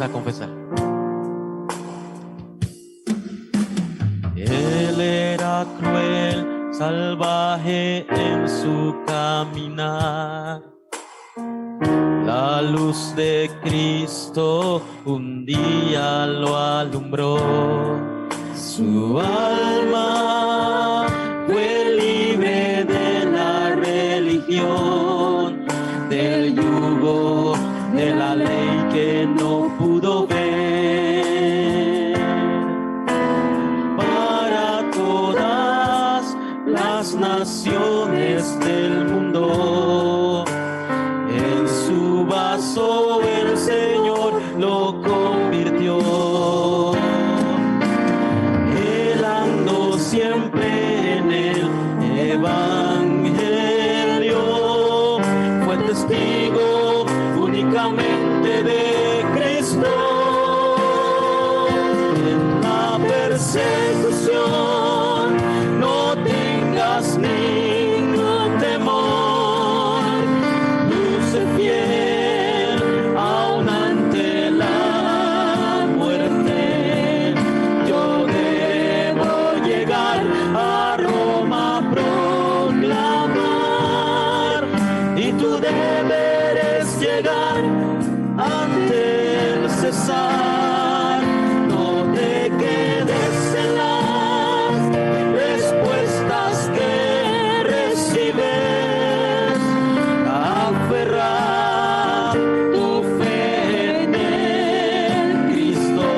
Vamos a confesar. Él era cruel, salvaje en su caminar. La luz de Cristo un día lo alumbró. Su alma fue libre de la religión, del yugo de la ley que no pudo ver. Para todas las naciones del mundo, en su vaso el Señor lo convirtió. Él andó siempre en el Evangelio, fue testigo únicamente de Cristo. En la persecución no tengas ningún temor, luce fiel aún ante la muerte. Yo debo llegar a Roma a proclamar, y tú deberes llegar ante el César. No te quedes en las respuestas que recibes. Aferra tu fe en el Cristo.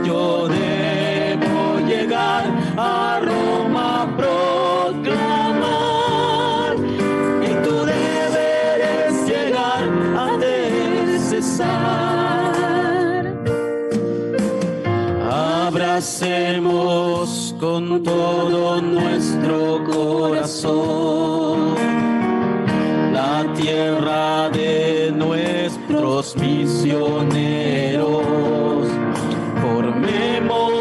Yo debo llegar a Roma a proclamar, y tú deberes llegar ante el César. Abracemos con todo nuestro corazón la tierra de nuestros misioneros. Formemos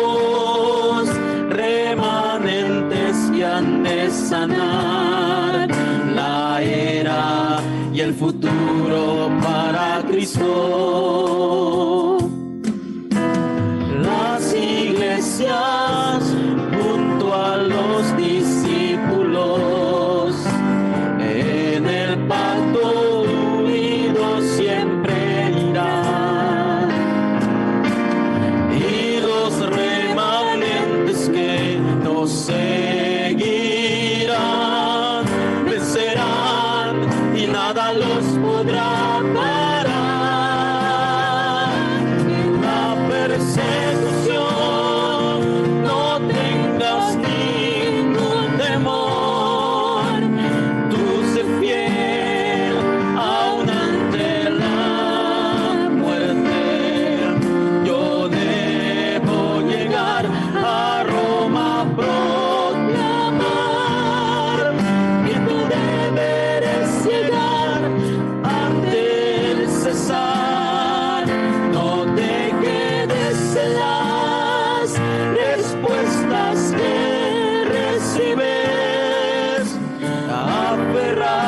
remanentes que han de sanar la era y el futuro para Cristo. Las iglesias junto a los discípulos en el pacto unidos siempre irán, y los remanentes que nos seguirán vencerán y nada los podrá parar. En la persecución no tengas ningún temor, tú sé fiel aún ante la muerte. Yo debo llegar a Roma a proclamar, y tú deberes llegar ante el César. No te quedes en las respuestas que recibes. Aferra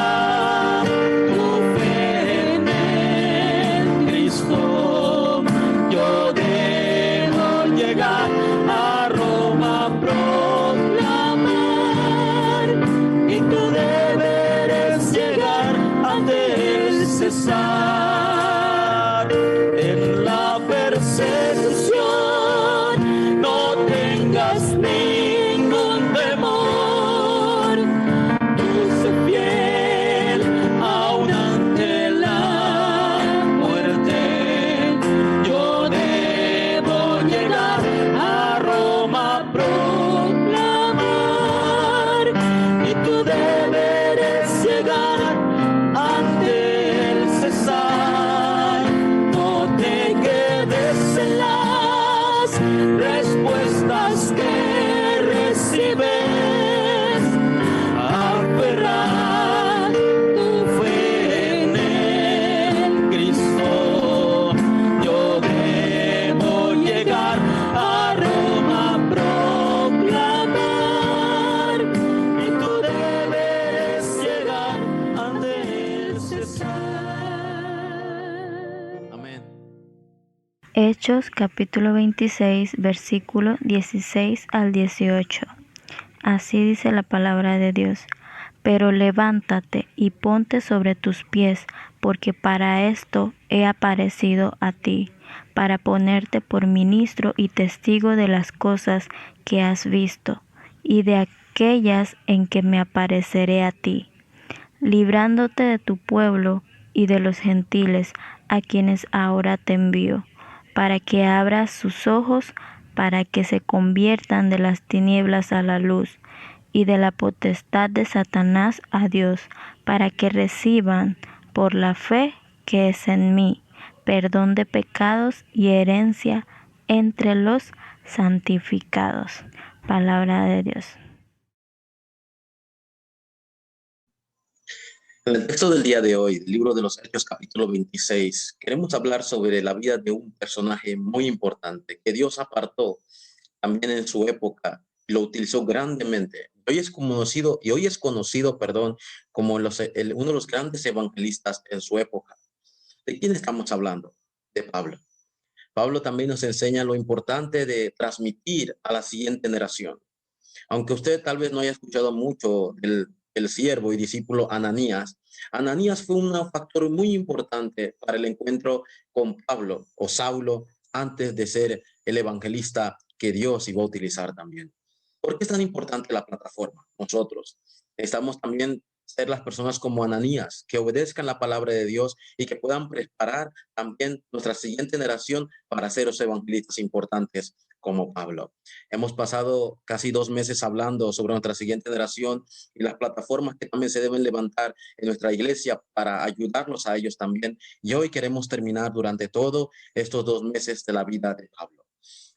tu fe en el Cristo. Yo debo llegar a Roma a proclamar, y tú deberes llegar ante el César. En la persecución no tengas ningún temor, tú sé fiel aún ante la muerte. Yo debo llegar a Roma a proclamar, y tú deberes llegar ante el César. No te quedes en las respuestas que recibes. Aferra tu fe en el Cristo. Yo debo llegar a Roma a proclamar, y tú deberes llegar ante el César. Amén. Hechos capítulo 26, versículo 16 al 18. Así dice la palabra de Dios. Pero levántate y ponte sobre tus pies, porque para esto he aparecido a ti, para ponerte por ministro y testigo de las cosas que has visto, y de aquellas en que me apareceré a ti, librándote de tu pueblo y de los gentiles, a quienes ahora te envío, para que abras sus ojos, para que se conviertan de las tinieblas a la luz, y de la potestad de Satanás a Dios, para que reciban por la fe que es en mí, perdón de pecados y herencia entre los santificados. Palabra de Dios. En el texto del día de hoy, del libro de los Hechos, capítulo 26, queremos hablar sobre la vida de un personaje muy importante que Dios apartó también en su época y lo utilizó grandemente. Hoy es conocido, como uno de los grandes evangelistas en su época. ¿De quién estamos hablando? De Pablo. Pablo también nos enseña lo importante de transmitir a la siguiente generación. Aunque usted tal vez no haya escuchado mucho del siervo y discípulo Ananías, Ananías fue un factor muy importante para el encuentro con Pablo o Saulo antes de ser el evangelista que Dios iba a utilizar también. ¿Por qué es tan importante la plataforma? Nosotros necesitamos también ser las personas como Ananías, que obedezcan la palabra de Dios y que puedan preparar también nuestra siguiente generación para ser los evangelistas importantes como Pablo. Hemos pasado casi 2 meses hablando sobre nuestra siguiente generación y las plataformas que también se deben levantar en nuestra iglesia para ayudarlos a ellos también. Y hoy queremos terminar durante todos estos 2 meses de la vida de Pablo.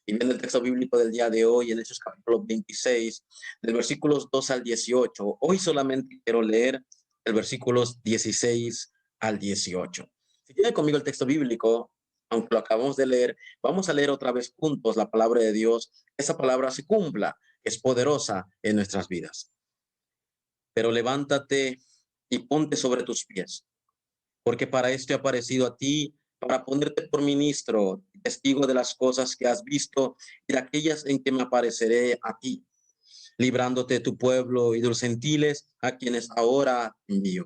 Y viendo el texto bíblico del día de hoy, en Hechos capítulo 26, del versículos 2 al 18, hoy solamente quiero leer el versículos 16 al 18. Si tiene conmigo el texto bíblico, aunque lo acabamos de leer, vamos a leer otra vez juntos la palabra de Dios. Esa palabra se cumpla, es poderosa en nuestras vidas. Pero levántate y ponte sobre tus pies, porque para esto he aparecido a ti, para ponerte por ministro, testigo de las cosas que has visto y de aquellas en que me apareceré a ti, librándote de tu pueblo y de los gentiles a quienes ahora envío,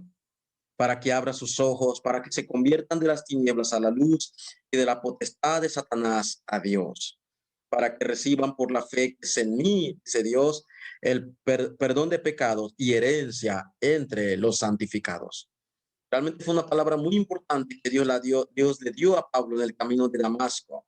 para que abra sus ojos, para que se conviertan de las tinieblas a la luz y de la potestad de Satanás a Dios, para que reciban por la fe que es en mí, dice Dios, el perdón de pecados y herencia entre los santificados. Realmente fue una palabra muy importante que Dios le dio a Pablo en el camino de Damasco.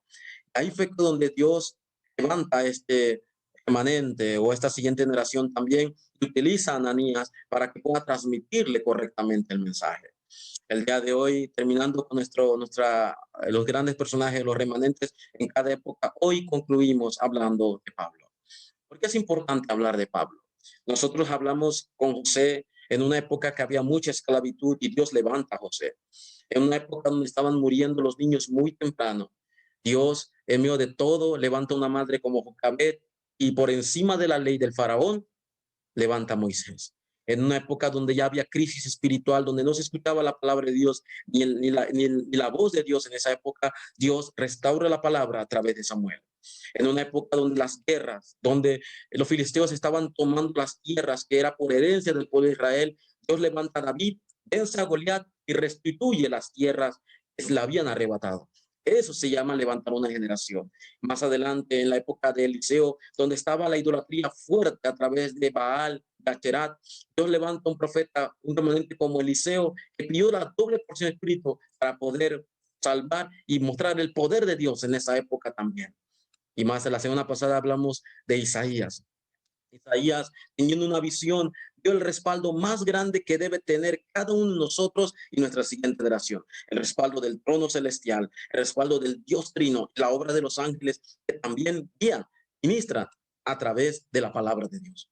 Ahí fue donde Dios levanta este remanente o esta siguiente generación también y utiliza a Ananías para que pueda transmitirle correctamente el mensaje. El día de hoy, terminando con los grandes personajes, los remanentes en cada época, hoy concluimos hablando de Pablo. ¿Por qué es importante hablar de Pablo? Nosotros hablamos con José en una época que había mucha esclavitud y Dios levanta a José. En una época donde estaban muriendo los niños muy temprano, Dios, en medio de todo, levanta una madre como Jocabed y por encima de la ley del faraón, levanta a Moisés. En una época donde ya había crisis espiritual, donde no se escuchaba la palabra de Dios ni la voz de Dios en esa época, Dios restaura la palabra a través de Samuel. En una época donde las guerras, donde los filisteos estaban tomando las tierras que era por herencia del pueblo de Israel, Dios levanta a David, vence a Goliat y restituye las tierras que se le habían arrebatado. Eso se llama levantar una generación. Más adelante, en la época de Eliseo, donde estaba la idolatría fuerte a través de Baal, de Acherat, Dios levanta un profeta, un remanente como Eliseo, que pidió la doble porción de espíritu para poder salvar y mostrar el poder de Dios en esa época también. Y más, la semana pasada hablamos de Isaías. Isaías, teniendo una visión, dio el respaldo más grande que debe tener cada uno de nosotros y nuestra siguiente generación. El respaldo del trono celestial, el respaldo del Dios Trino, la obra de los ángeles que también guían, ministran a través de la palabra de Dios.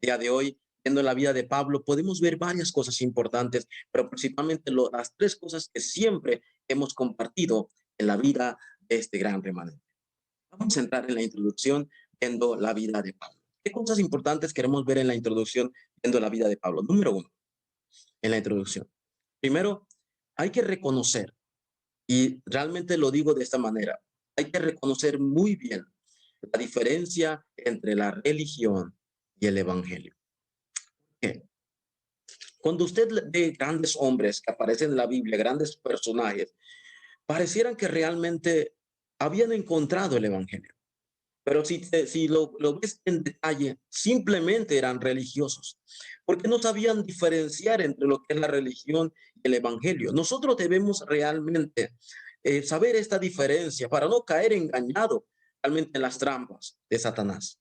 El día de hoy, viendo la vida de Pablo, podemos ver varias cosas importantes, pero principalmente las 3 cosas que siempre hemos compartido en la vida de este gran remanente. Vamos a entrar en la introducción viendo la vida de Pablo. ¿Qué cosas importantes queremos ver en la introducción viendo la vida de Pablo? Número 1, en la introducción. Primero, hay que reconocer, y realmente lo digo de esta manera, hay que reconocer muy bien la diferencia entre la religión y el evangelio. ¿Qué? Cuando usted ve grandes hombres que aparecen en la Biblia, grandes personajes, parecieran que realmente habían encontrado el evangelio. Pero si lo ves en detalle, simplemente eran religiosos, porque no sabían diferenciar entre lo que es la religión y el evangelio. Nosotros debemos realmente saber esta diferencia para no caer engañado realmente en las trampas de Satanás.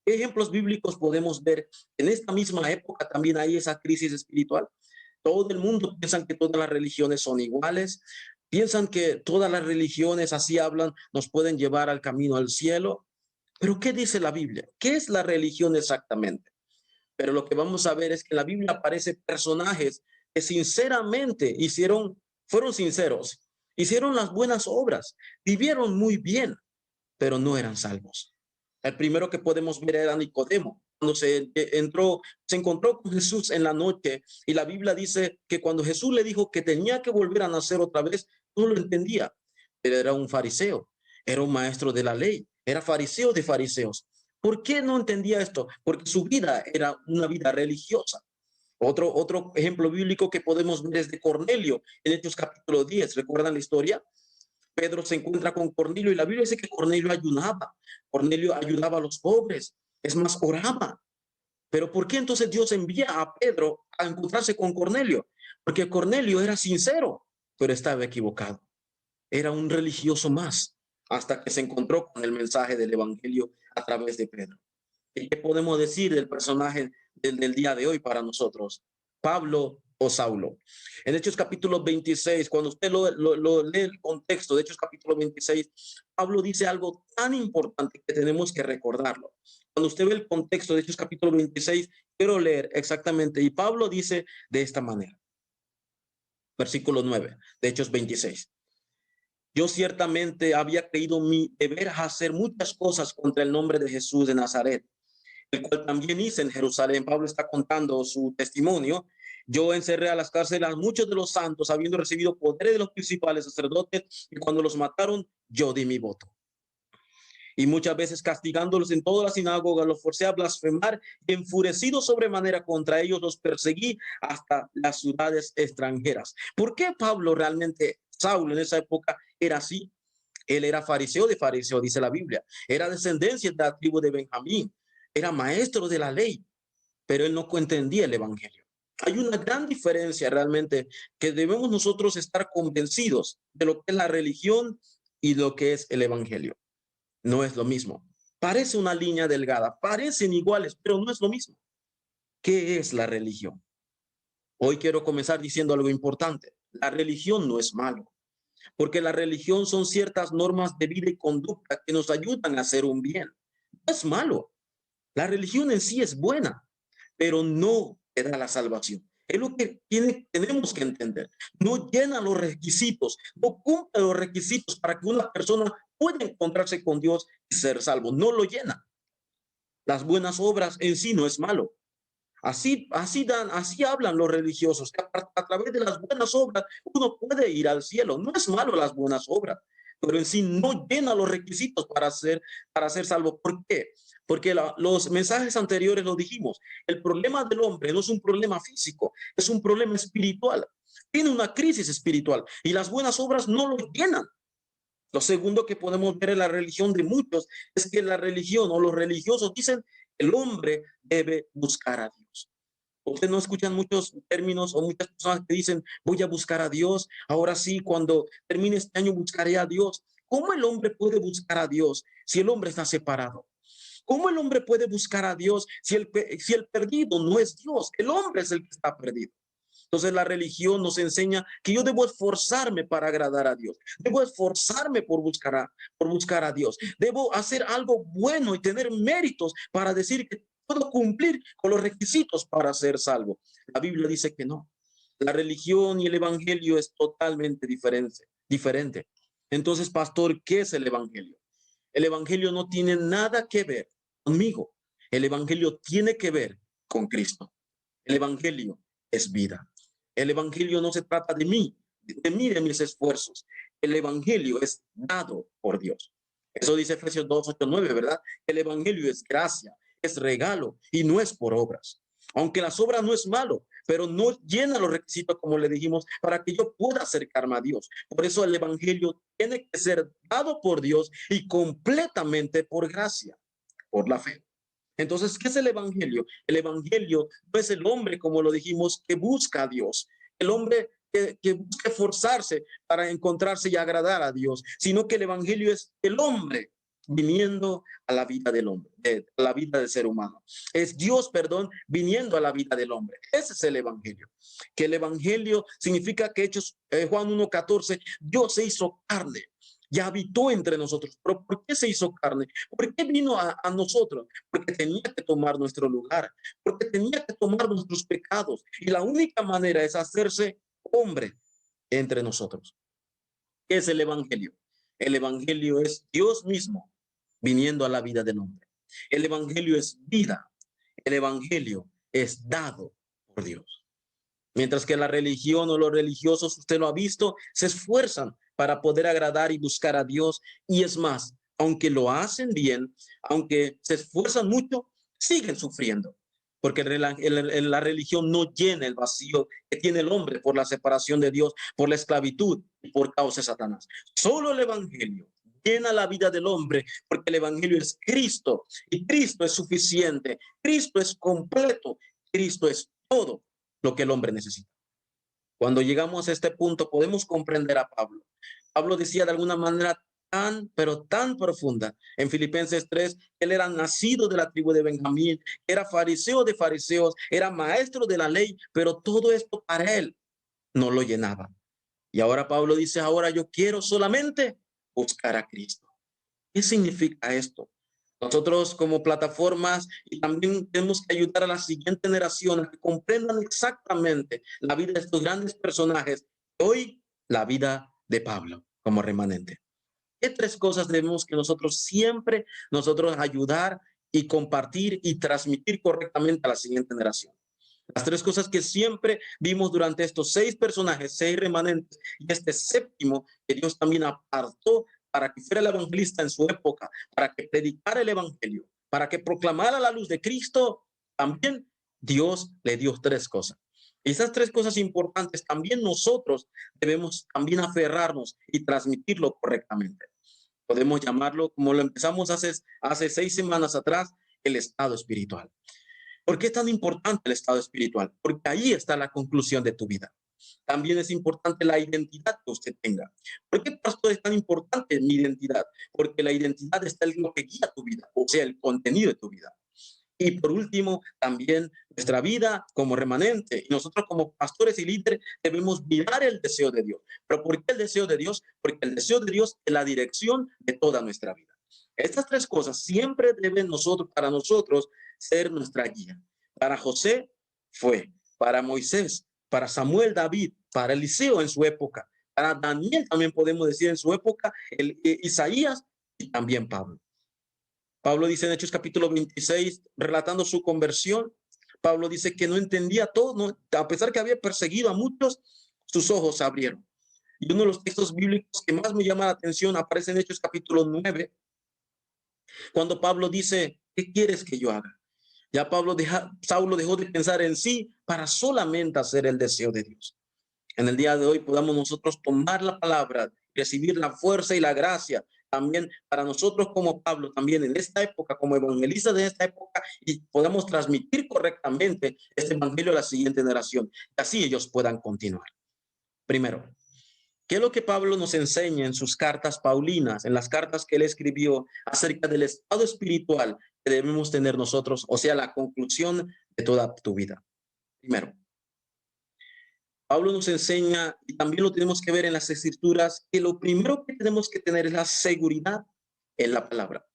¿Qué ejemplos bíblicos podemos ver? En esta misma época también hay esa crisis espiritual. Todo el mundo piensa que todas las religiones son iguales, piensan que todas las religiones, así hablan, nos pueden llevar al camino al cielo. Pero ¿qué dice la Biblia? ¿Qué es la religión exactamente? Pero lo que vamos a ver es que en la Biblia aparecen personajes que sinceramente fueron sinceros, hicieron las buenas obras, vivieron muy bien, pero no eran salvos. El primero que podemos ver era Nicodemo. Cuando se encontró con Jesús en la noche, y la Biblia dice que cuando Jesús le dijo que tenía que volver a nacer otra vez, no lo entendía. Él era un fariseo, era un maestro de la ley, era fariseo de fariseos. ¿Por qué no entendía esto? Porque su vida era una vida religiosa. Otro ejemplo bíblico que podemos ver es de Cornelio en Hechos capítulo 10. ¿Recuerdan la historia? Pedro se encuentra con Cornelio y la Biblia dice que Cornelio ayunaba. Cornelio ayudaba a los pobres. Es más, oraba. Pero ¿por qué entonces Dios envía a Pedro a encontrarse con Cornelio? Porque Cornelio era sincero, pero estaba equivocado. Era un religioso más, hasta que se encontró con el mensaje del evangelio a través de Pedro. ¿Y qué podemos decir del personaje del día de hoy para nosotros? Pablo o Saulo. En Hechos capítulo 26, cuando usted lo lee el contexto de Hechos capítulo 26, Pablo dice algo tan importante que tenemos que recordarlo. Cuando usted ve el contexto de Hechos capítulo 26, quiero leer exactamente. Y Pablo dice de esta manera. Versículo 9 de Hechos 26. Yo ciertamente había creído mi deber hacer muchas cosas contra el nombre de Jesús de Nazaret, el cual también hice en Jerusalén. Pablo está contando su testimonio. Yo encerré a las cárceles a muchos de los santos, habiendo recibido poder de los principales sacerdotes, y cuando los mataron, yo di mi voto. Y muchas veces castigándolos en toda la sinagoga, los forcé a blasfemar, y enfurecido sobremanera contra ellos, los perseguí hasta las ciudades extranjeras. ¿Por qué Pablo realmente, Saulo en esa época, era así? Él era fariseo de fariseo, dice la Biblia. Era descendencia de la tribu de Benjamín. Era maestro de la ley, pero él no entendía el evangelio. Hay una gran diferencia realmente que debemos nosotros estar convencidos de lo que es la religión y lo que es el evangelio. No es lo mismo. Parece una línea delgada, parecen iguales, pero no es lo mismo. ¿Qué es la religión? Hoy quiero comenzar diciendo algo importante. La religión no es malo, porque la religión son ciertas normas de vida y conducta que nos ayudan a hacer un bien. No es malo. La religión en sí es buena, pero no te da la salvación. Es lo que tenemos que entender. No llena los requisitos, no cumple los requisitos para que una persona pueda encontrarse con Dios y ser salvo. No lo llena. Las buenas obras en sí no es malo. Así hablan los religiosos, que a través de las buenas obras uno puede ir al cielo. No es malo las buenas obras, pero en sí no llena los requisitos para ser salvo. ¿Por qué? Porque los mensajes anteriores lo dijimos. El problema del hombre no es un problema físico, es un problema espiritual. Tiene una crisis espiritual y las buenas obras no lo llenan. Lo segundo que podemos ver en la religión de muchos es que la religión o los religiosos dicen que el hombre debe buscar a Dios. Ustedes no escuchan muchos términos o muchas personas que dicen, voy a buscar a Dios, ahora sí, cuando termine este año buscaré a Dios. ¿Cómo el hombre puede buscar a Dios si el hombre está separado? ¿Cómo el hombre puede buscar a Dios si el perdido no es Dios? El hombre es el que está perdido. Entonces la religión nos enseña que yo debo esforzarme para agradar a Dios. Debo esforzarme por buscar a Dios. Debo hacer algo bueno y tener méritos para decir que puedo cumplir con los requisitos para ser salvo. La Biblia dice que no. La religión y el evangelio es totalmente diferente. Entonces, pastor, ¿qué es el evangelio? El evangelio no tiene nada que ver conmigo. El evangelio tiene que ver con Cristo. El evangelio es vida. El evangelio no se trata de mí, de mis esfuerzos. El evangelio es dado por Dios. Eso dice Efesios 2, 8, 9, ¿verdad? El evangelio es gracia, es regalo y no es por obras. Aunque las obras no es malo, pero no llena los requisitos, como le dijimos, para que yo pueda acercarme a Dios. Por eso el evangelio tiene que ser dado por Dios y completamente por gracia, por la fe. Entonces, ¿qué es el evangelio? El evangelio no es el hombre, como lo dijimos, que busca a Dios, el hombre que busca esforzarse para encontrarse y agradar a Dios, sino que el evangelio es el hombre viniendo a la vida del hombre, a la vida del ser humano. Es Dios, perdón, viniendo a la vida del hombre. Ese es el evangelio. Que el evangelio significa que Hechos, Juan 1:14, Dios se hizo carne y habitó entre nosotros. ¿Pero por qué se hizo carne? ¿Por qué vino a nosotros? Porque tenía que tomar nuestro lugar, porque tenía que tomar nuestros pecados. Y la única manera es hacerse hombre entre nosotros. ¿Qué es el evangelio? El evangelio es Dios mismo viniendo a la vida del hombre. El evangelio es vida. El evangelio es dado por Dios. Mientras que la religión o los religiosos, usted lo ha visto, se esfuerzan para poder agradar y buscar a Dios. Y es más, aunque lo hacen bien, aunque se esfuerzan mucho, siguen sufriendo. Porque la religión no llena el vacío que tiene el hombre por la separación de Dios, por la esclavitud y por causa de Satanás. Solo el evangelio llena la vida del hombre, porque el evangelio es Cristo y Cristo es suficiente, Cristo es completo, Cristo es todo lo que el hombre necesita. Cuando llegamos a este punto podemos comprender a Pablo. Pablo decía de alguna manera pero tan profunda en Filipenses 3, él era nacido de la tribu de Benjamín, era fariseo de fariseos, era maestro de la ley, pero todo esto para él no lo llenaba. Y ahora Pablo dice, ahora yo quiero solamente buscar a Cristo. ¿Qué significa esto? Nosotros como plataformas y también tenemos que ayudar a la siguiente generación a que comprendan exactamente la vida de estos grandes personajes. Hoy, la vida de Pablo como remanente. ¿Qué tres cosas debemos que nosotros siempre ayudar y compartir y transmitir correctamente a la siguiente generación? Las tres cosas que siempre vimos durante estos 6 personajes, 6 remanentes, y este séptimo que Dios también apartó para que fuera el evangelista en su época, para que predicara el evangelio, para que proclamara la luz de Cristo, también Dios le dio 3 cosas. Y esas 3 cosas importantes también nosotros debemos también aferrarnos y transmitirlo correctamente. Podemos llamarlo, como lo empezamos hace 6 semanas atrás, el estado espiritual. ¿Por qué es tan importante el estado espiritual? Porque ahí está la conclusión de tu vida. También es importante la identidad que usted tenga. ¿Por qué, pastor, es tan importante mi identidad? Porque la identidad está en lo que guía tu vida, o sea, el contenido de tu vida. Y por último, también nuestra vida como remanente. Y nosotros como pastores y líderes debemos mirar el deseo de Dios. ¿Pero por qué el deseo de Dios? Porque el deseo de Dios es la dirección de toda nuestra vida. Estas 3 cosas siempre deben para nosotros ser nuestra guía. Para José fue, para Moisés, para Samuel, David, para Eliseo en su época, para Daniel también podemos decir en su época, Isaías y también Pablo. Pablo dice en Hechos capítulo 26, relatando su conversión, Pablo dice que no entendía todo, no, a pesar que había perseguido a muchos, sus ojos se abrieron. Y uno de los textos bíblicos que más me llama la atención aparece en Hechos capítulo 9, cuando Pablo dice, ¿qué quieres que yo haga? Ya Saulo dejó de pensar en sí para solamente hacer el deseo de Dios. En el día de hoy podamos nosotros tomar la palabra, recibir la fuerza y la gracia también para nosotros como Pablo, también en esta época, como evangelista de esta época, y podamos transmitir correctamente este evangelio a la siguiente generación, y así ellos puedan continuar. Primero, ¿qué es lo que Pablo nos enseña en sus cartas paulinas, en las cartas que él escribió acerca del estado espiritual que debemos tener nosotros, o sea, la conclusión de toda tu vida? Primero, Pablo nos enseña, y también lo tenemos que ver en las escrituras, que lo primero que tenemos que tener es la seguridad en la palabra.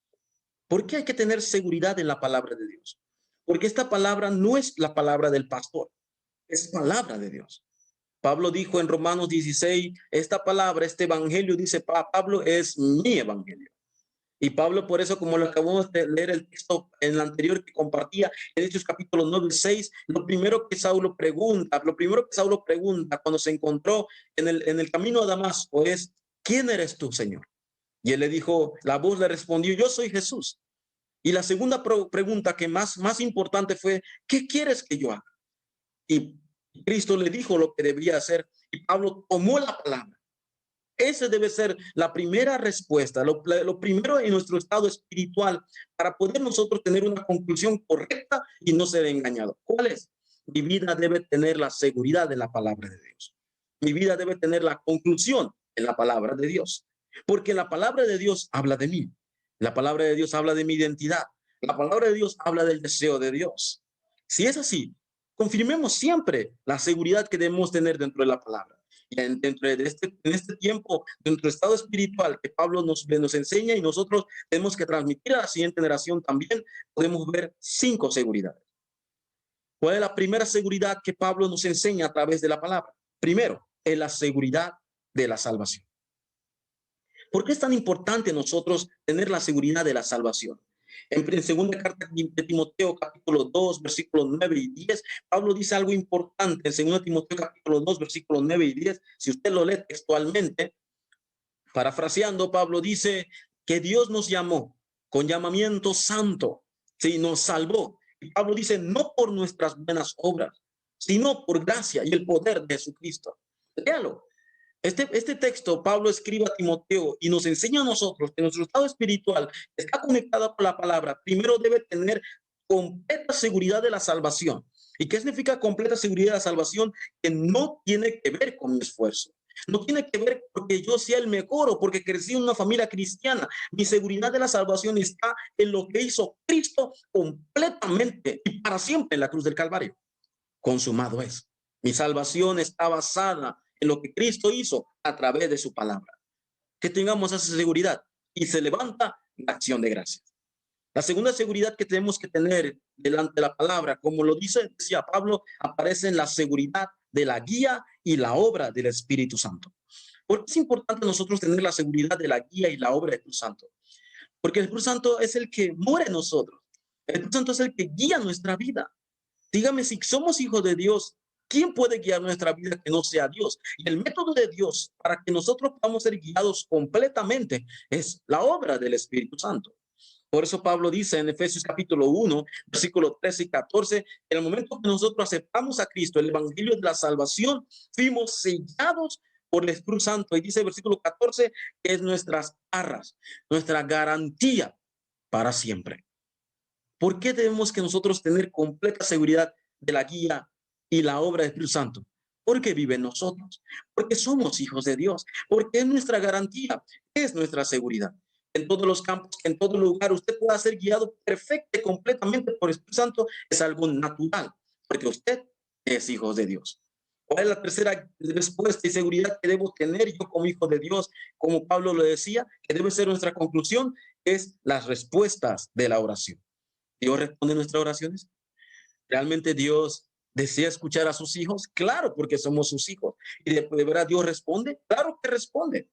¿Por qué hay que tener seguridad en la palabra de Dios? Porque esta palabra no es la palabra del pastor, es palabra de Dios. Pablo dijo en Romanos 16, esta palabra, este evangelio, dice Pablo, es mi evangelio. Y Pablo, por eso, como lo acabamos de leer el texto en el anterior que compartía, en Hechos capítulo 9, 6, lo primero que Saulo pregunta cuando se encontró en el camino a Damasco es, ¿quién eres tú, Señor? Y él le dijo, la voz le respondió, yo soy Jesús. Y la segunda pregunta que más importante fue, ¿qué quieres que yo haga? Y Cristo le dijo lo que debía hacer y Pablo tomó la palabra. Esa debe ser la primera respuesta, lo primero en nuestro estado espiritual para poder nosotros tener una conclusión correcta y no ser engañado. ¿Cuál es? Mi vida debe tener la seguridad de la palabra de Dios. Mi vida debe tener la conclusión en la palabra de Dios. Porque la palabra de Dios habla de mí. La palabra de Dios habla de mi identidad. La palabra de Dios habla del deseo de Dios. Si es así, confirmemos siempre la seguridad que debemos tener dentro de la palabra. Y dentro de en este tiempo, de nuestro estado espiritual que Pablo nos enseña y nosotros tenemos que transmitir a la siguiente generación también, podemos ver 5 seguridades. ¿Cuál es la primera seguridad que Pablo nos enseña a través de la palabra? Primero, es la seguridad de la salvación. ¿Por qué es tan importante nosotros tener la seguridad de la salvación? En segunda carta de Timoteo, capítulo 2, versículos 9 y 10, Pablo dice algo importante. En segunda Timoteo, capítulo 2, versículos 9 y 10, si usted lo lee textualmente, parafraseando, Pablo dice que Dios nos llamó con llamamiento santo, sí, nos salvó. Y Pablo dice, no por nuestras buenas obras, sino por gracia y el poder de Jesucristo. Léalo. Este texto Pablo escribe a Timoteo y nos enseña a nosotros que nuestro estado espiritual está conectado con la palabra. Primero debe tener completa seguridad de la salvación. ¿Y qué significa completa seguridad de la salvación? Que no tiene que ver con mi esfuerzo. No tiene que ver porque yo sea el mejor o porque crecí en una familia cristiana. Mi seguridad de la salvación está en lo que hizo Cristo completamente y para siempre en la cruz del Calvario. Consumado es. Mi salvación está basada en lo que Cristo hizo a través de su palabra. Que tengamos esa seguridad y se levanta la acción de gracias. La segunda seguridad que tenemos que tener delante de la palabra, como lo decía Pablo, aparece en la seguridad de la guía y la obra del Espíritu Santo. ¿Por qué es importante nosotros tener la seguridad de la guía y la obra del Espíritu Santo? Porque el Espíritu Santo es el que muere en nosotros. El Espíritu Santo es el que guía nuestra vida. Dígame, si somos hijos de Dios, ¿quién puede guiar nuestra vida que no sea Dios? Y el método de Dios para que nosotros podamos ser guiados completamente es la obra del Espíritu Santo. Por eso Pablo dice en Efesios capítulo 1, versículos 13 y 14, en el momento que nosotros aceptamos a Cristo, el evangelio de la salvación, fuimos sellados por el Espíritu Santo. Y dice el versículo 14, que es nuestras arras, nuestra garantía para siempre. ¿Por qué debemos que nosotros tener completa seguridad de la guía y la obra del Espíritu Santo? Porque vive en nosotros, porque somos hijos de Dios, porque es nuestra garantía, es nuestra seguridad. En todos los campos, en todo lugar, usted pueda ser guiado perfecto y completamente por el Espíritu Santo, es algo natural, porque usted es hijo de Dios. ¿Cuál es la tercera respuesta y seguridad que debo tener yo como hijo de Dios? Como Pablo lo decía, que debe ser nuestra conclusión, es las respuestas de la oración. ¿Dios responde nuestras oraciones? ¿Realmente Dios desea escuchar a sus hijos? Claro, porque somos sus hijos. ¿Y de verdad Dios responde? Claro que responde.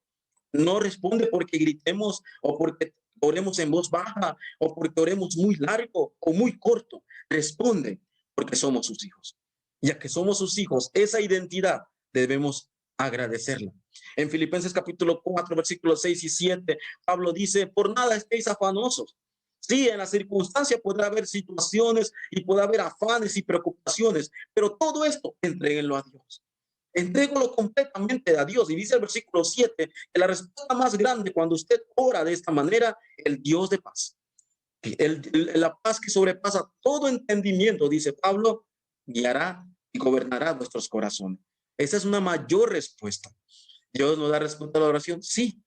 No responde porque gritemos o porque oremos en voz baja o porque oremos muy largo o muy corto. Responde porque somos sus hijos. Ya que somos sus hijos, esa identidad debemos agradecerla. En Filipenses capítulo 4, versículos 6 y 7, Pablo dice, por nada estéis afanosos. Sí, en la circunstancia podrá haber situaciones y podrá haber afanes y preocupaciones, pero todo esto, entréguenlo a Dios. Entrégalo completamente a Dios. Y dice el versículo 7, que la respuesta más grande cuando usted ora de esta manera, el Dios de paz, la paz que sobrepasa todo entendimiento, dice Pablo, guiará y gobernará vuestros corazones. Esa es una mayor respuesta. ¿Dios nos da respuesta a la oración? Sí,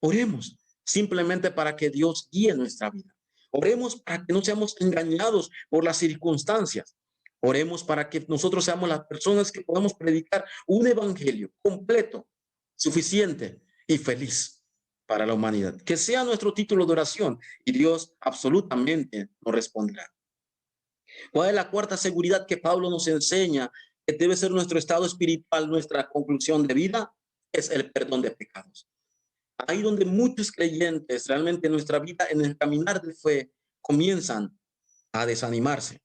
oremos simplemente para que Dios guíe nuestra vida. Oremos para que no seamos engañados por las circunstancias. Oremos para que nosotros seamos las personas que podamos predicar un evangelio completo, suficiente y feliz para la humanidad. Que sea nuestro título de oración y Dios absolutamente nos responderá. ¿Cuál es la cuarta seguridad que Pablo nos enseña que debe ser nuestro estado espiritual, nuestra conclusión de vida? Es el perdón de pecados. Ahí donde muchos creyentes realmente en nuestra vida, en el caminar de fe, comienzan a desanimarse.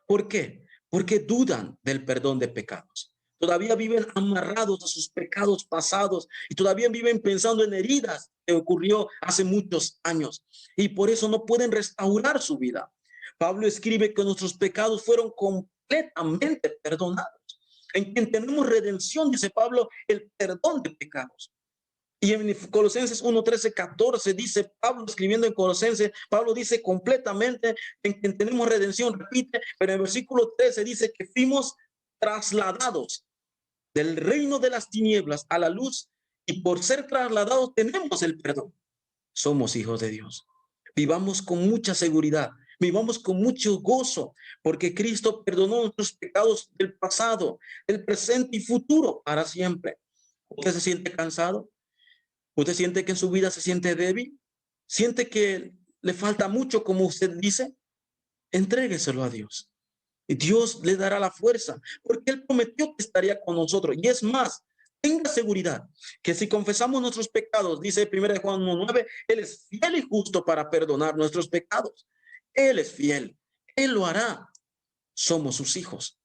¿Por qué? Porque dudan del perdón de pecados. todavía viven amarrados a sus pecados pasados y todavía viven pensando en heridas que ocurrió hace muchos años y por eso no pueden restaurar su vida. Pablo escribe que nuestros pecados fueron completamente perdonados. En quien tenemos redención, dice Pablo, el perdón de pecados. Y en Colosenses 1, 13, 14 dice Pablo, escribiendo en Colosenses, Pablo dice completamente en quien tenemos redención, repite, pero en el versículo 13 dice que fuimos trasladados del reino de las tinieblas a la luz y por ser trasladados tenemos el perdón. Somos hijos de Dios. Vivamos con mucha seguridad, vivamos con mucho gozo, porque Cristo perdonó nuestros pecados del pasado, del presente y futuro para siempre. ¿Usted se siente cansado? ¿Usted siente que en su vida se siente débil? ¿Siente que le falta mucho, como usted dice? Entrégueselo a Dios. Y Dios le dará la fuerza, porque Él prometió que estaría con nosotros. Y es más, tenga seguridad que si confesamos nuestros pecados, dice 1 Juan 1:9, Él es fiel y justo para perdonar nuestros pecados. Él es fiel, Él lo hará. Somos sus hijos.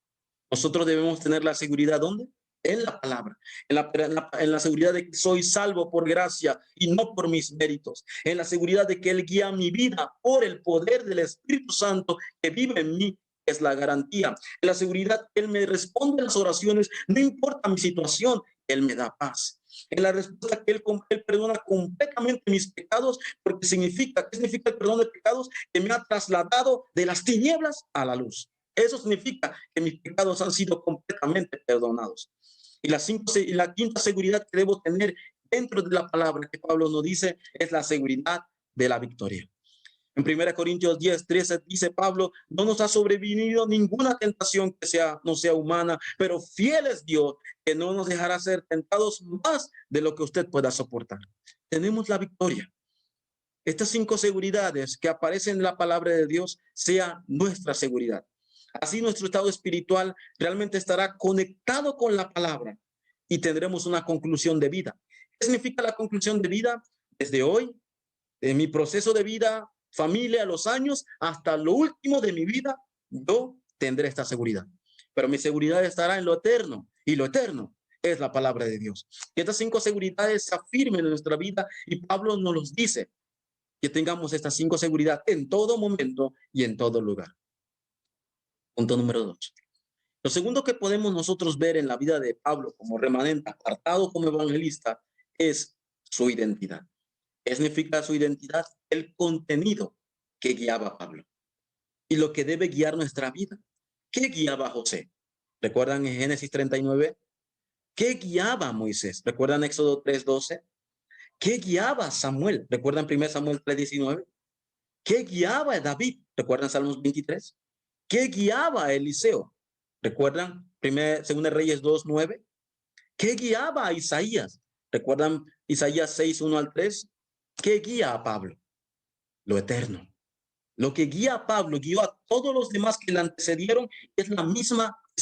Nosotros debemos tener la seguridad, ¿dónde? En la palabra, en la seguridad de que soy salvo por gracia y no por mis méritos, en la seguridad de que Él guía mi vida por el poder del Espíritu Santo que vive en mí, es la garantía, en la seguridad que Él me responde a las oraciones, no importa mi situación, Él me da paz. En la respuesta que Él perdona completamente mis pecados, porque ¿qué significa el perdón de pecados? Que me ha trasladado de las tinieblas a la luz. Eso significa que mis pecados han sido completamente perdonados. Y la quinta seguridad que debo tener dentro de la palabra que Pablo nos dice es la seguridad de la victoria. En 1 Corintios 10:13 dice Pablo, no nos ha sobrevenido ninguna tentación que no sea humana, pero fiel es Dios, que no nos dejará ser tentados más de lo que usted pueda soportar. Tenemos la victoria. Estas 5 seguridades que aparecen en la palabra de Dios sea nuestra seguridad. Así nuestro estado espiritual realmente estará conectado con la palabra y tendremos una conclusión de vida. ¿Qué significa la conclusión de vida? Desde hoy, en mi proceso de vida, familia, los años, hasta lo último de mi vida, yo tendré esta seguridad. Pero mi seguridad estará en lo eterno, y lo eterno es la palabra de Dios. Que estas 5 seguridades se afirmen en nuestra vida, y Pablo nos los dice, que tengamos estas 5 seguridades en todo momento y en todo lugar. Punto número 2. Lo segundo que podemos nosotros ver en la vida de Pablo como remanente, apartado como evangelista, es su identidad. ¿Qué significa su identidad? El contenido que guiaba a Pablo y lo que debe guiar nuestra vida. ¿Qué guiaba a José? ¿Recuerdan en Génesis 39? ¿Qué guiaba a Moisés? ¿Recuerdan Éxodo 3:12? ¿Qué guiaba a Samuel? ¿Recuerdan 1 Samuel 3:19? ¿Qué guiaba a David? ¿Recuerdan Salmos 23? ¿Qué guiaba a Eliseo? ¿Recuerdan 2 Reyes 2:9? ¿Qué guiaba a Isaías? ¿Recuerdan Isaías 6:1-3? ¿Qué guía a Pablo? Lo eterno. Lo que guía a Pablo guió a todos los demás que le antecedieron, es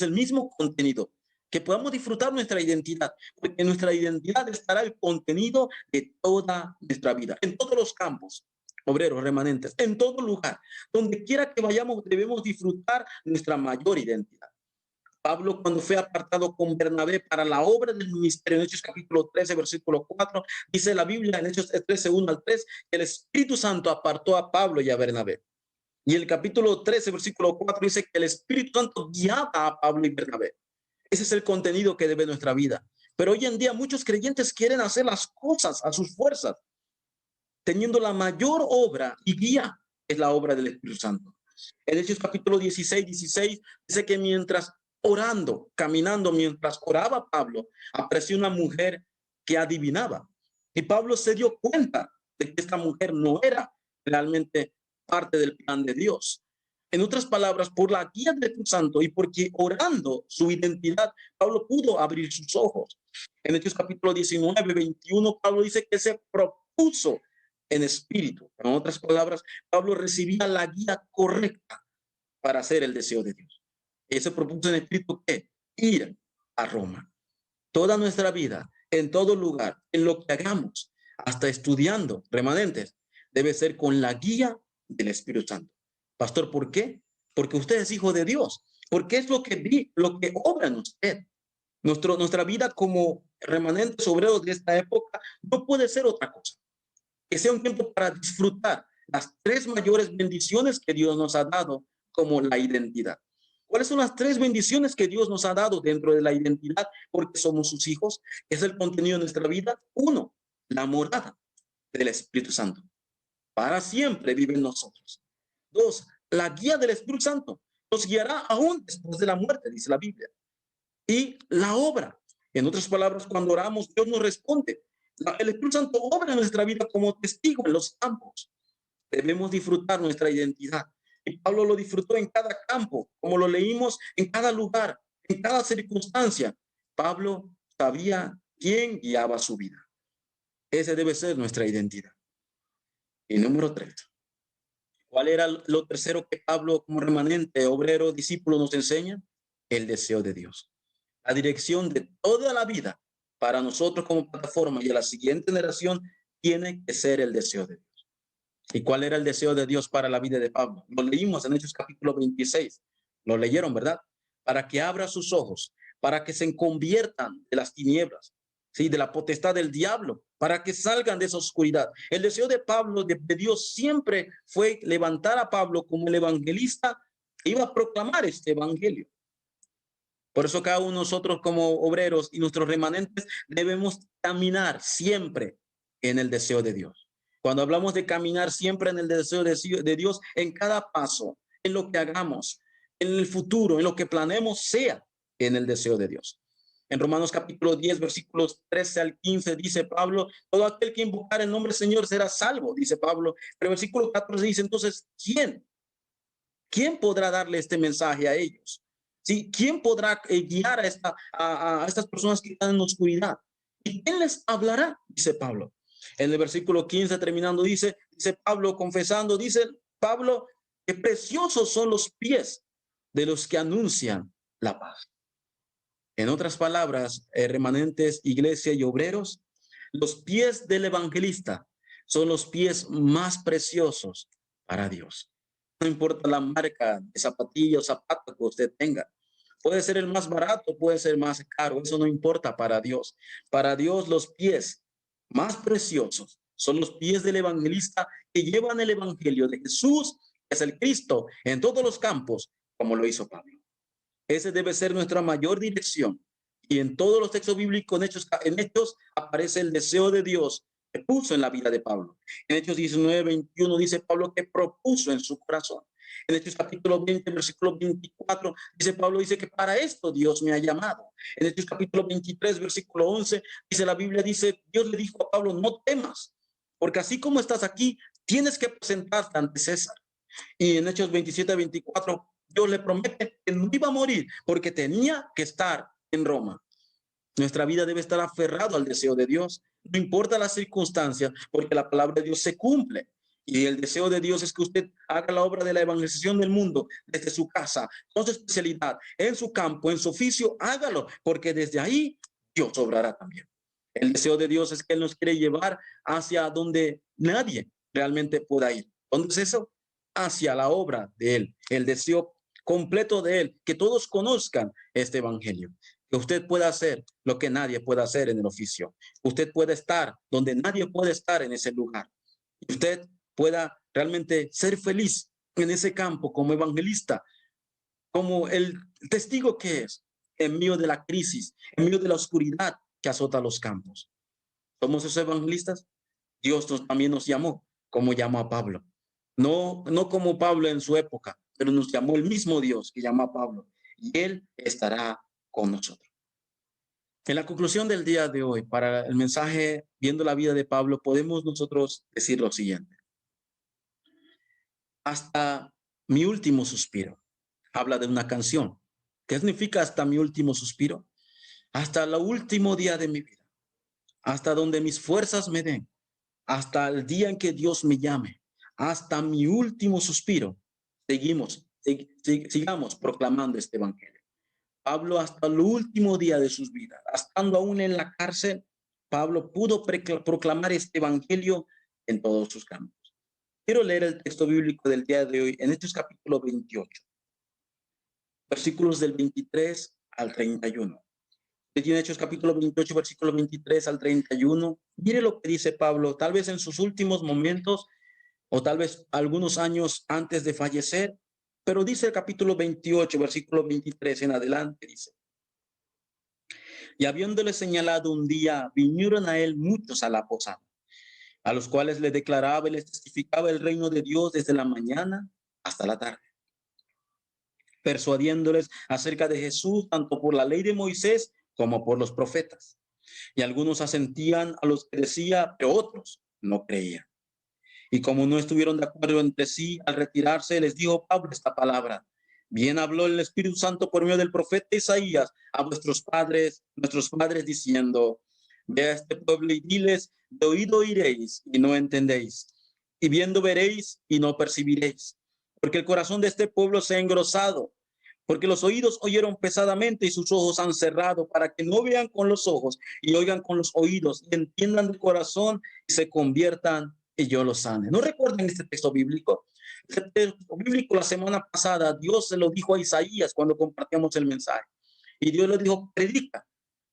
el mismo contenido. Que podamos disfrutar nuestra identidad, porque en nuestra identidad estará el contenido de toda nuestra vida, en todos los campos, obreros, remanentes, en todo lugar, donde quiera que vayamos, debemos disfrutar nuestra mayor identidad. Pablo, cuando fue apartado con Bernabé para la obra del ministerio, en Hechos capítulo 13, versículo 4, dice la Biblia en Hechos 13, 1-3, que el Espíritu Santo apartó a Pablo y a Bernabé. Y el capítulo 13, versículo 4, dice que el Espíritu Santo guiaba a Pablo y Bernabé. Ese es el contenido que debe nuestra vida. Pero hoy en día muchos creyentes quieren hacer las cosas a sus fuerzas, teniendo la mayor obra y guía, es la obra del Espíritu Santo. En Hechos capítulo 16 dice que mientras caminando, mientras oraba Pablo, apareció una mujer que adivinaba. Y Pablo se dio cuenta de que esta mujer no era realmente parte del plan de Dios. En otras palabras, por la guía del Espíritu Santo y porque orando su identidad, Pablo pudo abrir sus ojos. En Hechos capítulo 19, 21, Pablo dice que se propuso en espíritu. En otras palabras, Pablo recibía la guía correcta para hacer el deseo de Dios. Y se propuso en espíritu que ir a Roma. Toda nuestra vida, en todo lugar, en lo que hagamos, hasta estudiando remanentes, debe ser con la guía del Espíritu Santo. Pastor, ¿por qué? Porque usted es hijo de Dior, porque es lo que obra en usted. Nuestra vida como remanentes obreros de esta época no puede ser otra cosa. Que sea un tiempo para disfrutar las tres mayores bendiciones que Dios nos ha dado como la identidad. ¿Cuáles son las tres bendiciones que Dios nos ha dado dentro de la identidad porque somos sus hijos? Es el contenido de nuestra vida. Uno, la morada del Espíritu Santo. Para siempre vive en nosotros. Dos, la guía del Espíritu Santo. Nos guiará aún después de la muerte, dice la Biblia. Y la obra. En otras palabras, cuando oramos, Dios nos responde. El Espíritu Santo obra en nuestra vida como testigo en los campos. Debemos disfrutar nuestra identidad. Y Pablo lo disfrutó en cada campo, como lo leímos, en cada lugar, en cada circunstancia. Pablo sabía quién guiaba su vida. Ese debe ser nuestra identidad. Y número 3. ¿Cuál era lo tercero que Pablo, como remanente, obrero, discípulo, nos enseña? El deseo de Dios. La dirección de toda la vida para nosotros como plataforma y a la siguiente generación tiene que ser el deseo de Dios. ¿Y cuál era el deseo de Dios para la vida de Pablo? Lo leímos en Hechos capítulo 26. Lo leyeron, ¿verdad? Para que abra sus ojos, para que se conviertan de las tinieblas, ¿sí? De la potestad del diablo, para que salgan de esa oscuridad. El deseo de Pablo, de Dios, siempre fue levantar a Pablo como el evangelista que iba a proclamar este evangelio. Por eso cada uno de nosotros como obreros y nuestros remanentes debemos caminar siempre en el deseo de Dios. Cuando hablamos de caminar siempre en el deseo de Dios, en cada paso, en lo que hagamos, en el futuro, en lo que planeemos, sea en el deseo de Dios. En Romanos capítulo 10, versículos 13 al 15, dice Pablo, todo aquel que invocar el nombre del Señor será salvo, dice Pablo. Pero el versículo 14 dice, entonces, ¿quién podrá darle este mensaje a ellos? ¿Sí? ¿Quién podrá guiar a estas personas que están en oscuridad? ¿Y quién les hablará? Dice Pablo. En el versículo 15 terminando dice Pablo confesando, dice Pablo, que preciosos son los pies de los que anuncian la paz. En otras palabras, remanentes, iglesia y obreros, los pies del evangelista son los pies más preciosos para Dios. No importa la marca de zapatilla o zapato que usted tenga. Puede ser el más barato, puede ser más caro. Eso no importa para Dios. Para Dios los pies más preciosos son los pies del evangelista que llevan el evangelio de Jesús, que es el Cristo, en todos los campos, como lo hizo Pablo. Ese debe ser nuestra mayor dirección. Y en todos los textos bíblicos, en Hechos aparece el deseo de Dios que puso en la vida de Pablo. En Hechos 19, 21 dice Pablo que propuso en su corazón. En Hechos capítulo 20, versículo 24, dice Pablo, dice que para esto Dios me ha llamado. En Hechos capítulo 23, versículo 11, dice la Biblia, dice, Dios le dijo a Pablo, no temas, porque así como estás aquí, tienes que presentarte ante César. Y en Hechos 27, 24, Dios le promete que no iba a morir porque tenía que estar en Roma. Nuestra vida debe estar aferrado al deseo de Dios, no importa las circunstancias, porque la palabra de Dios se cumple. Y el deseo de Dios es que usted haga la obra de la evangelización del mundo desde su casa, con su especialidad, en su campo, en su oficio, hágalo, porque desde ahí Dios obrará también. El deseo de Dios es que Él nos quiere llevar hacia donde nadie realmente pueda ir. ¿Dónde es eso? Hacia la obra de Él, el deseo completo de Él, que todos conozcan este evangelio. Que usted pueda hacer lo que nadie puede hacer en el oficio. Usted puede estar donde nadie puede estar en ese lugar. Y usted pueda realmente ser feliz en ese campo como evangelista, como el testigo que es en medio de la crisis, en medio de la oscuridad que azota los campos. ¿Somos esos evangelistas? Dios también nos llamó, como llamó a Pablo. No como Pablo en su época, pero nos llamó el mismo Dios que llamó a Pablo. Y Él estará con nosotros. En la conclusión del día de hoy, para el mensaje, viendo la vida de Pablo, podemos nosotros decir lo siguiente. Hasta mi último suspiro. Habla de una canción. ¿Qué significa hasta mi último suspiro? Hasta el último día de mi vida. Hasta donde mis fuerzas me den. Hasta el día en que Dios me llame. Hasta mi último suspiro. Sigamos proclamando este evangelio. Pablo, hasta el último día de sus vidas, estando aún en la cárcel, Pablo pudo proclamar este evangelio en todos sus campos. Quiero leer el texto bíblico del día de hoy en Hechos capítulo 28, versículos del 23 al 31. tiene Hechos capítulo 28, versículo 23 al 31. Mire lo que dice Pablo, tal vez en sus últimos momentos o tal vez algunos años antes de fallecer, pero dice el capítulo 28, versículo 23 en adelante, dice: y habiéndole señalado un día, vinieron a él muchos a la posada, a los cuales le declaraba y les testificaba el reino de Dios desde la mañana hasta la tarde, persuadiéndoles acerca de Jesús, tanto por la ley de Moisés como por los profetas. Y algunos asentían a los que decía, pero otros no creían. Y como no estuvieron de acuerdo entre sí, al retirarse, les dijo Pablo esta palabra: bien habló el Espíritu Santo por medio del profeta Isaías a nuestros padres, diciendo: ve a este pueblo y diles, de oído oiréis y no entendéis, y viendo veréis y no percibiréis, porque el corazón de este pueblo se ha engrosado, porque los oídos oyeron pesadamente y sus ojos han cerrado, para que no vean con los ojos y oigan con los oídos y entiendan de corazón y se conviertan y yo los sane. ¿No recuerdan este texto bíblico? Este texto bíblico la semana pasada Dios se lo dijo a Isaías cuando compartíamos el mensaje. Y Dios le dijo, predica,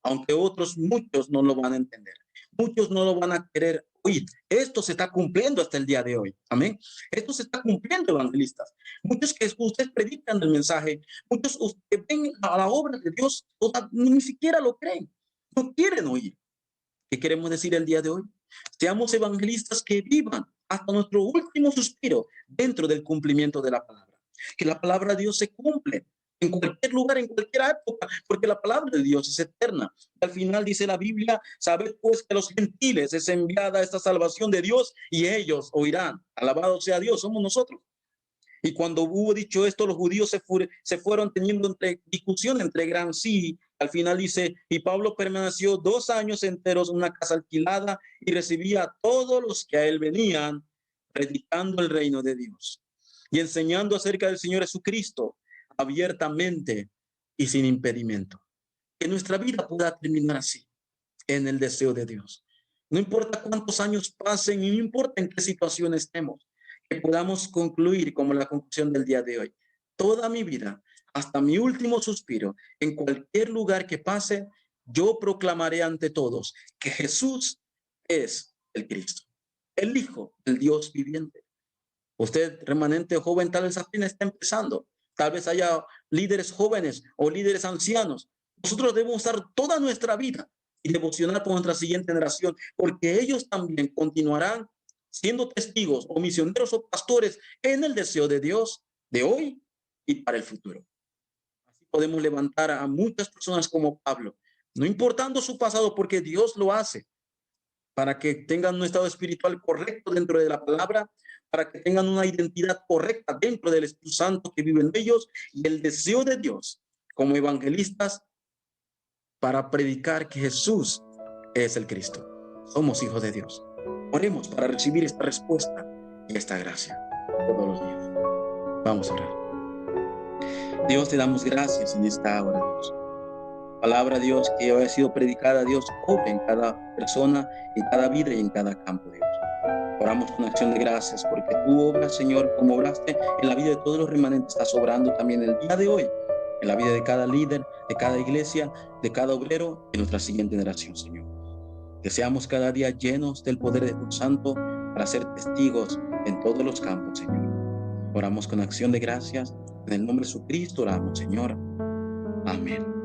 aunque otros, muchos no lo van a entender. Muchos no lo van a querer oír. Esto se está cumpliendo hasta el día de hoy. Amén. Esto se está cumpliendo, evangelistas. Muchos que ustedes predican el mensaje, muchos que ven a la obra de Dios, ni siquiera lo creen. No quieren oír. ¿Qué queremos decir el día de hoy? Seamos evangelistas que vivan hasta nuestro último suspiro dentro del cumplimiento de la palabra. Que la palabra de Dios se cumple en cualquier lugar, en cualquier época, porque la palabra de Dios es eterna. Y al final dice la Biblia, sabed pues que a los gentiles es enviada esta salvación de Dios y ellos oirán. Alabado sea Dios, somos nosotros. Y cuando hubo dicho esto, los judíos se fueron teniendo discusión entre gran sí. Al final dice, y Pablo permaneció 2 años enteros en una casa alquilada y recibía a todos los que a él venían, predicando el reino de Dios y enseñando acerca del Señor Jesucristo abiertamente y sin impedimento. Que nuestra vida pueda terminar así, en el deseo de Dios. No importa cuántos años pasen y no importa en qué situación estemos, que podamos concluir como la conclusión del día de hoy. Toda mi vida, hasta mi último suspiro, en cualquier lugar que pase, yo proclamaré ante todos que Jesús es el Cristo, el Hijo del Dios viviente. Usted, remanente joven, tal vez apenas está empezando. Tal vez haya líderes jóvenes o líderes ancianos. Nosotros debemos dar toda nuestra vida y devocionar por nuestra siguiente generación, porque ellos también continuarán siendo testigos o misioneros o pastores en el deseo de Dios de hoy y para el futuro. Así podemos levantar a muchas personas como Pablo, no importando su pasado, porque Dios lo hace, para que tengan un estado espiritual correcto dentro de la palabra, para que tengan una identidad correcta dentro del Espíritu Santo que vive en ellos y el deseo de Dios como evangelistas para predicar que Jesús es el Cristo. Somos hijos de Dios. Oremos para recibir esta respuesta y esta gracia todos los días. Vamos a orar. Dios, te damos gracias en esta hora, Dios. Palabra, Dios, que haya sido predicada, Dios, obre en cada persona, en cada vida y en cada campo, Dios. Oramos con acción de gracias porque tú obras, Señor, como obraste en la vida de todos los remanentes, estás obrando también el día de hoy, en la vida de cada líder, de cada iglesia, de cada obrero, de nuestra siguiente generación, Señor. Que seamos cada día llenos del poder de tu Santo para ser testigos en todos los campos, Señor. Oramos con acción de gracias. En el nombre de Jesucristo oramos, Señor. Amén.